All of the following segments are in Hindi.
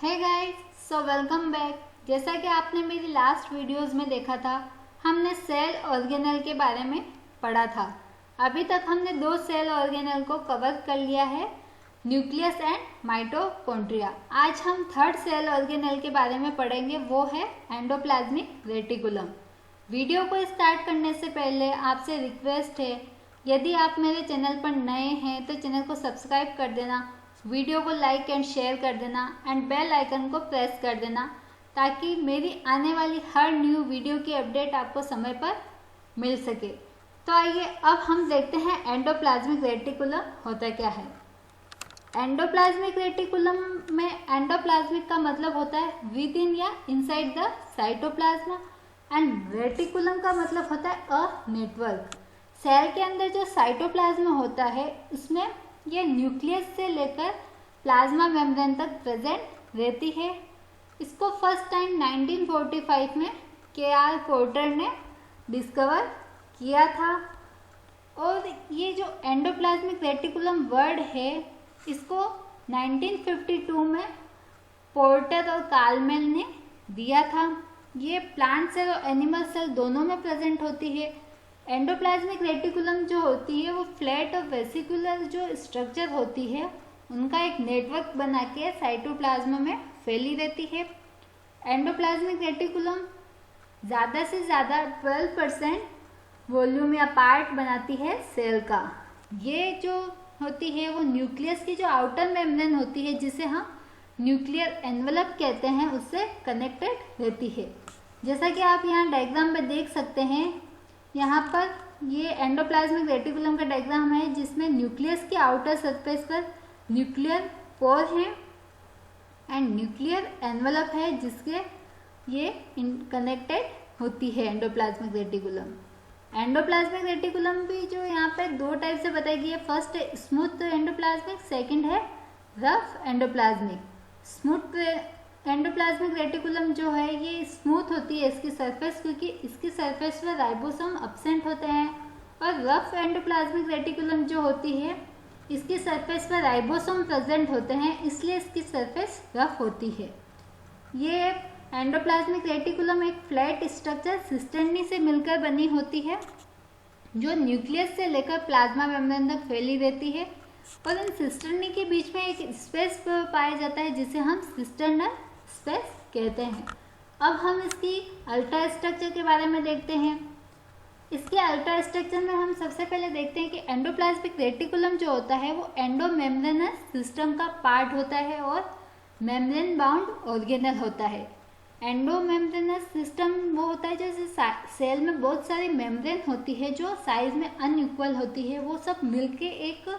हे गाइस, सो वेलकम बैक। जैसा कि आपने मेरी लास्ट वीडियोस में देखा था, हमने सेल ऑर्गेनेल के बारे में पढ़ा था। अभी तक हमने दो सेल ऑर्गेनेल को कवर कर लिया है, न्यूक्लियस एंड माइटोकॉन्ड्रिया। आज हम थर्ड सेल ऑर्गेनेल के बारे में पढ़ेंगे, वो है एंडोप्लाज्मिक रेटिकुलम। वीडियो को स्टार्ट करने से पहले आपसे रिक्वेस्ट है, यदि आप मेरे चैनल पर नए हैं तो चैनल को सब्सक्राइब कर देना, वीडियो को लाइक एंड शेयर कर देना एंड बेल आइकन को प्रेस कर देना, ताकि मेरी आने वाली हर न्यू वीडियो की अपडेट आपको समय पर मिल सके। तो आइए अब हम देखते हैं एंडोप्लाज्मिक रेटिकुलम होता क्या है। एंडोप्लाज्मिक रेटिकुलम में एंडोप्लाज्मिक का मतलब होता है विद इन या inside the cytoplasm and reticulum का मतलब होता है अ नेटवर्क। सेल के अंदर जो साइटोप्लाज्मा होता है उसमें ये न्यूक्लियस से लेकर प्लाज्मा मेम्ब्रेन तक प्रेजेंट रहती है। इसको फर्स्ट टाइम 1945 में के.आर. पोर्टर ने डिस्कवर किया था। और ये जो एंडोप्लाज्मिक रेटिकुलम वर्ड है, इसको 1952 में पोर्टर और कार्लमेल ने दिया था। ये प्लांट सेल और एनिमल सेल दोनों में प्रेजेंट होती है। एंडोप्लाज्मिक रेटिकुलम जो होती है वो फ्लैट और वेसिकुलर जो स्ट्रक्चर होती है उनका एक नेटवर्क बना के साइटोप्लाज्मा में फैली रहती है। एंडोप्लाज्मिक रेटिकुलम ज़्यादा से ज़्यादा 12% वॉल्यूम या पार्ट बनाती है सेल का। ये जो होती है वो न्यूक्लियस की जो आउटर मेम्ब्रेन होती है, जिसे हम न्यूक्लियर एनवलप कहते हैं, उससे कनेक्टेड रहती है। जैसा कि आप यहाँ डायग्राम में देख सकते हैं, यहाँ पर ये एंडोप्लाज्मिक रेटिकुलम का डायग्राम है, जिसमें न्यूक्लियस की आउटर सरफेस पर न्यूक्लियर पोर है एंड न्यूक्लियर एनवलप है, जिसके ये कनेक्टेड होती है एंडोप्लाज्मिक रेटिकुलम। एंडोप्लाज्मिक रेटिकुलम भी जो यहाँ पे दो टाइप से बताई गई है। फर्स्ट है स्मूथ एंडोप्लाज्मिक, सेकंड है rough endoplasmic. Smooth endoplasmic reticulum जो है ये स्मूथ होती है इसकी सरफेस, क्योंकि इसकी सरफेस पर राइबोसोम अब्सेंट होते हैं। और रफ एंडोप्लाज्मिक रेटिकुलम जो होती है इसकी सरफेस पर राइबोसोम प्रेजेंट होते हैं, इसलिए इसकी सरफेस रफ होती है। ये एंडोप्लाज्मिक रेटिकुलम एक फ्लैट स्ट्रक्चर सिस्टर्नी से मिलकर बनी होती है, जो न्यूक्लियस से लेकर प्लाज्मा मेम्ब्रेन तक फैली रहती है। और इन सिस्टर्नी के बीच में एक स्पेस पाया जाता है, जिसे हम सिस्टर्नल स्पेस कहते हैं। अब हम इसकी अल्ट्रा स्ट्रक्चर के बारे में देखते हैं। इसके अल्ट्रा स्ट्रक्चर में हम सबसे पहले देखते हैं कि एंडोप्लाज्मिक रेटिकुलम जो होता है वो एंडोमेम्ब्रेनस सिस्टम का पार्ट होता है और मेम्ब्रेन बाउंड ऑर्गेनल होता है। एंडोमेम्ब्रेनस सिस्टम वो होता है जैसे सेल में बहुत सारी मेम्ब्रेन होती है जो साइज में अनइक्वल होती है, वो सब मिलके एक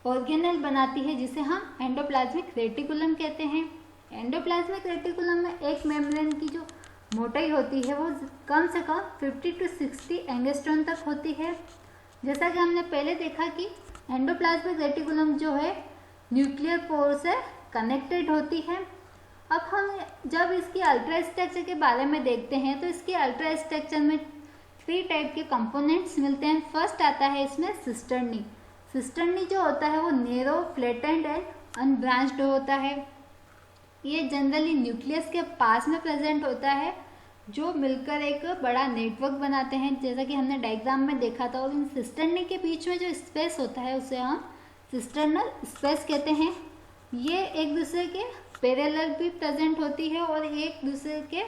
ऑर्गेनल बनाती है, जिसे हम एंडोप्लाज्मिक रेटिकुलम कहते हैं। एंडोप्लाज्मिक रेटिकुलम में एक मेम्ब्रेन की जो मोटाई होती है वो कम से कम 50 to 60 एंगस्ट्रॉन तक होती है। जैसा कि हमने पहले देखा कि एंडोप्लाज्मिक रेटिकुलम जो है न्यूक्लियर पोर से कनेक्टेड होती है। अब हम जब इसकी अल्ट्रा स्ट्रक्चर के बारे में देखते हैं तो इसकी अल्ट्रा स्ट्रक्चर में 3 टाइप के कंपोनेंट्स मिलते हैं। फर्स्ट आता है इसमें सिस्टर्नी। सिस्टर्नी जो होता है वो नेरो, फ्लैटेंड एंड अनब्रांच्ड होता है। ये जनरली न्यूक्लियस के पास में प्रेजेंट होता है, जो मिलकर एक बड़ा नेटवर्क बनाते हैं, जैसा कि हमने डायग्राम में देखा था। और इन सिस्टर्नी के बीच में जो स्पेस होता है उसे हम सिस्टर्नल स्पेस कहते हैं। ये एक दूसरे के पैरेलल भी प्रेजेंट होती है और एक दूसरे के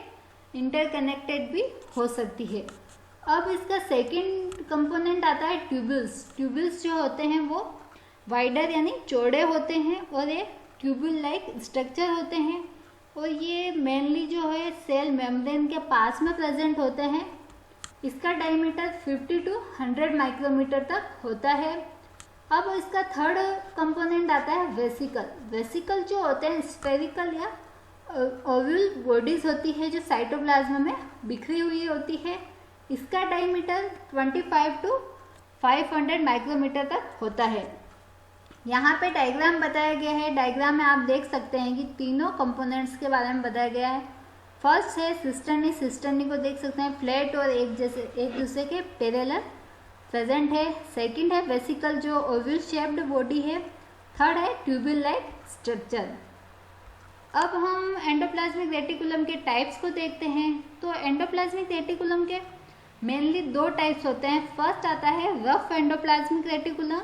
इंटरकनेक्टेड भी हो सकती है। अब इसका सेकंड कंपोनेंट आता है ट्यूबुल्स। ट्यूबुल्स जो होते हैं वो वाइडर यानी चौड़े होते हैं और एक ट्यूबुल लाइक स्ट्रक्चर होते हैं, और ये मेनली जो है सेल मेम्ब्रेन के पास में प्रेजेंट होते हैं। इसका डायमीटर 50 to 100 माइक्रोमीटर तक होता है। अब इसका थर्ड कंपोनेंट आता है वेसिकल। वेसिकल जो होते हैं स्फेरिकल या ओवल बॉडीज होती है, जो साइटोप्लाज्मा में बिखरी हुई होती है। इसका डायमीटर 25 to 500 माइक्रोमीटर तक होता है। यहाँ पे डायग्राम बताया गया है। डायग्राम में आप देख सकते हैं कि तीनों कंपोनेंट्स के बारे में बताया गया है। फर्स्ट है सिस्टर्नी। सिस्टर्नी को देख सकते हैं फ्लैट और एक दूसरे के पैरेलल प्रेजेंट है। सेकंड है वेसिकल जो ओवल शेप्ड बॉडी है। थर्ड है ट्यूबुल लाइक स्ट्रक्चर। अब हम एंडोप्लाज्मिक रेटिकुलम के टाइप्स को देखते हैं। तो एंडोप्लाज्मिक रेटिकुलम के मेनली दो टाइप्स होते हैं। फर्स्ट आता है रफ एंडोप्लाज्मिक रेटिकुलम,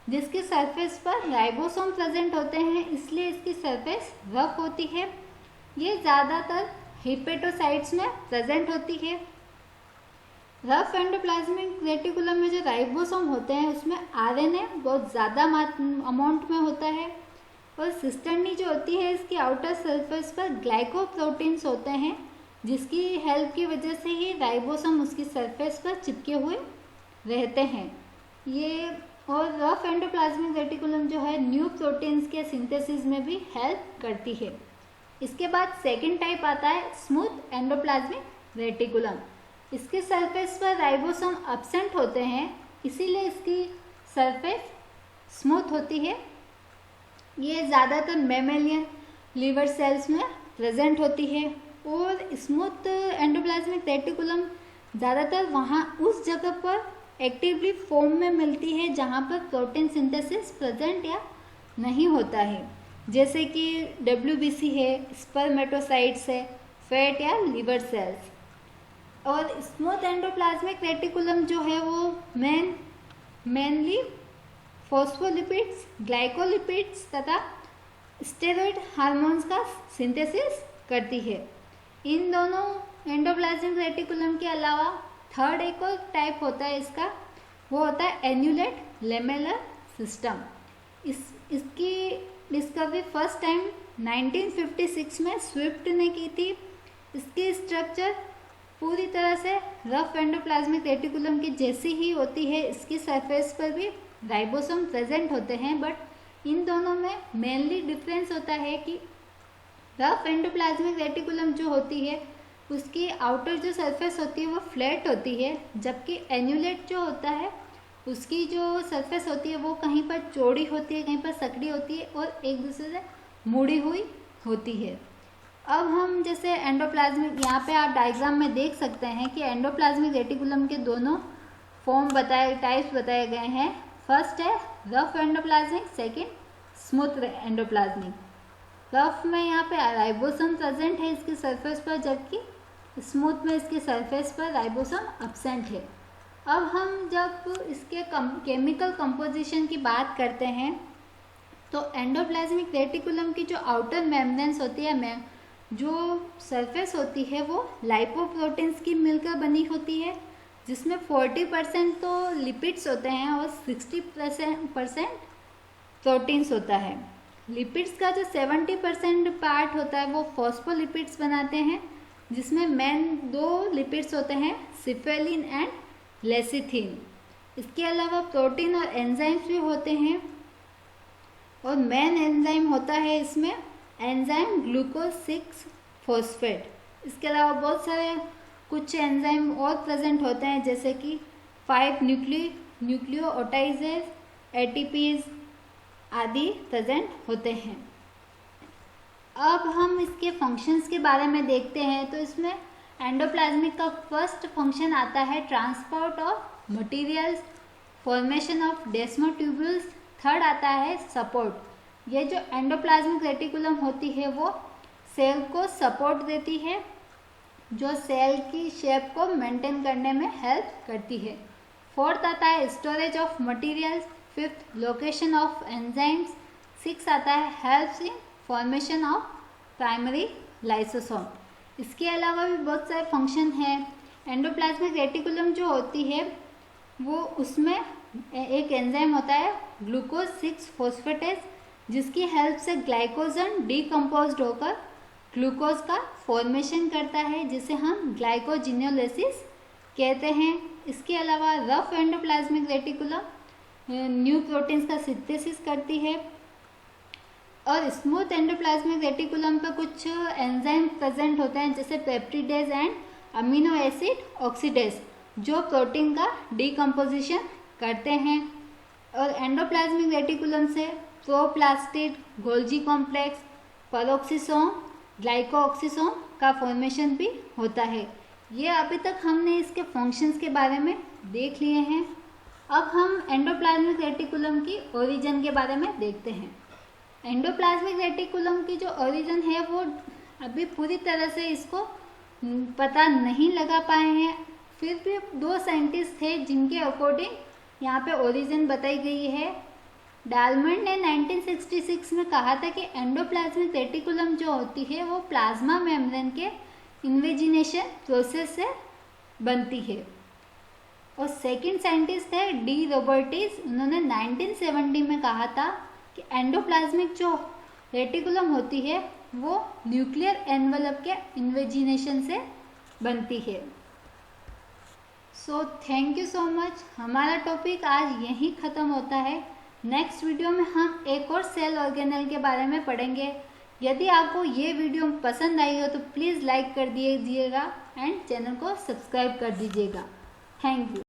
जिसकी सरफेस पर राइबोसोम प्रेजेंट होते हैं, इसलिए इसकी सरफेस रफ होती है। ये ज़्यादातर हिपेटोसाइट्स में प्रेजेंट होती है। रफ एंडोप्लाज्मिक रेटिकुलम में जो राइबोसोम होते हैं उसमें आरएनए बहुत ज़्यादा अमाउंट में होता है, और सिस्टर्नी जो होती है इसकी आउटर सरफेस पर ग्लाइकोप्रोटीन्स होते हैं, जिसकी हेल्प की वजह से ही राइबोसोम उसकी सरफेस पर चिपके हुए रहते हैं। ये और रफ एंडोप्लाज्मिक रेटिकुलम जो है न्यू प्रोटीन्स के सिंथेसिस में भी हेल्प करती है। इसके बाद सेकंड टाइप आता है स्मूथ एंडोप्लाज्मिक रेटिकुलम। इसके सरफेस पर राइबोसोम एब्सेंट होते हैं, इसीलिए इसकी सरफेस स्मूथ होती है। ये ज़्यादातर मैमेलियन लिवर सेल्स में प्रेजेंट होती है, और स्मूथ एंडोप्लाज्मिक रेटिकुलम ज़्यादातर वहाँ उस जगह पर एक्टिवली फॉर्म में मिलती है जहाँ पर प्रोटीन सिंथेसिस प्रेजेंट या नहीं होता है, जैसे कि WBC है, स्पर्मेटोसाइट्स है, फैट या लिवर सेल्स। और स्मूथ एंडोप्लाज्मिक रेटिकुलम जो है वो मेनली फॉस्फोलिपिड्स, ग्लाइकोलिपिड्स तथा स्टेरॉइड हार्मोन्स का सिंथेसिस करती है। इन दोनों एंडोप्लाज्मिक रेटिकुलम के अलावा थर्ड एक और टाइप होता है इसका, वो होता है एन्यूलेट लेमेलर सिस्टम। इसकी डिस्कवरी फर्स्ट टाइम 1956 में स्विफ्ट ने की थी। इसकी स्ट्रक्चर पूरी तरह से रफ एंडोप्लाज्मिक रेटिकुलम की जैसी ही होती है। इसकी सरफेस पर भी राइबोसोम प्रेजेंट होते हैं, बट इन दोनों में मेनली डिफरेंस होता है कि रफ एंडोप्लाज्मिक रेटिकुलम जो होती है उसकी आउटर जो सरफेस होती है वो फ्लैट होती है, जबकि एन्यूलेट जो होता है उसकी जो सरफेस होती है वो कहीं पर चौड़ी होती है, कहीं पर सकड़ी होती है और एक दूसरे से मुड़ी हुई होती है। अब हम जैसे एंडोप्लाज्मिक, यहाँ पे आप डायग्राम में देख सकते हैं कि एंडोप्लाज्मिक रेटिकुलम के दोनों फॉर्म टाइप्स बताए गए हैं। फर्स्ट है rough endoplasmic, second smooth endoplasmic. Rough में यहाँ पे राइबोसोम प्रेजेंट है इसकी सरफेस पर, जबकि स्मूथ में इसकी सरफेस पर राइबोसोम एब्सेंट है। अब हम जब इसके केमिकल कंपोजिशन की बात करते हैं तो एंडोप्लाज्मिक रेटिकुलम की जो आउटर मेम्ब्रेन्स होती है, जो सरफेस होती है वो लाइपोप्रोटीन्स की मिलकर बनी होती है, जिसमें 40% तो लिपिड्स होते हैं और 60% प्रोटीन्स होता है। लिपिड्स का जो 70% पार्ट होता है वो फॉस्फोलिपिड्स बनाते हैं, जिसमें मेन दो लिपिड्स होते हैं, सिफेलिन एंड लेसिथिन। इसके अलावा प्रोटीन और एंजाइम्स भी होते हैं, और मेन एंजाइम होता है इसमें एंजाइम ग्लूकोज 6 फॉस्फेट। इसके अलावा बहुत सारे कुछ एंजाइम और प्रेजेंट होते हैं, जैसे कि 5 न्यूक्लियोटाइजेज, एटीपीज आदि प्रेजेंट होते हैं। अब हम इसके फंक्शंस के बारे में देखते हैं। तो इसमें एंडोप्लाज्मिक का फर्स्ट फंक्शन आता है transport of materials, formation of desmotubules. Third आता है सपोर्ट। ये जो एंडोप्लाज्मिक रेटिकुलम होती है वो सेल को सपोर्ट देती है, जो सेल की शेप को मेंटेन करने में हेल्प करती है। फोर्थ आता है storage of materials. Fifth location of enzymes. Six आता है helps in formation of primary lysosome. इसके अलावा भी बहुत सारे फंक्शन हैं। एंडोप्लाज्मिक रेटिकुलम जो होती है वो उसमें एक एंजाइम होता है ग्लूकोज 6 फॉस्फेटेज, जिसकी हेल्प से ग्लाइकोजन डीकम्पोज्ड होकर ग्लूकोज का फॉर्मेशन करता है, जिसे हम ग्लाइकोजिनोलिसिस कहते हैं। इसके अलावा rough endoplasmic reticulum new proteins का सिंथेसिस करती है, और स्मूथ एंडोप्लाज्मिक रेटिकुलम पर कुछ एंजाइम प्रेजेंट होते हैं, जैसे peptidase and amino acid oxidase, जो प्रोटीन का डीकम्पोजिशन करते हैं। और एंडोप्लाज्मिक रेटिकुलम से प्रोप्लास्टिड, गोल्जी कॉम्प्लेक्स, पेरोक्सिसोम, ग्लाइकोऑक्सीसोम का फॉर्मेशन भी होता है। ये अभी तक हमने इसके फंक्शंस के बारे में देख लिए हैं। अब हम एंडोप्लाज्मिक रेटिकुलम की ओरिजिन के बारे में देखते हैं। एंडोप्लाज्मिक रेटिकुलम की जो ओरिजिन है वो अभी पूरी तरह से इसको पता नहीं लगा पाए हैं। फिर भी 2 साइंटिस्ट थे जिनके अकॉर्डिंग यहाँ पे ओरिजिन बताई गई है। डालमंड ने 1966 में कहा था कि एंडोप्लाज्मिक रेटिकुलम जो होती है वो प्लाज्मा मेम्ब्रेन के इन्वेजिनेशन प्रोसेस से बनती है। और सेकंड साइंटिस्ट है डी रॉबर्टिस, उन्होंने 1970 में कहा था कि एंडोप्लाज्मिक जो रेटिकुलम होती है वो न्यूक्लियर एनवलप के इन्वेजिनेशन से बनती है। So thank you so much. हमारा टॉपिक आज यहीं ख़त्म होता है। नेक्स्ट वीडियो में हम एक और सेल ऑर्गेनेल के बारे में पढ़ेंगे। यदि आपको ये वीडियो पसंद आई हो तो प्लीज़ लाइक कर दीजिएगा एंड चैनल को सब्सक्राइब कर दीजिएगा। Thank you.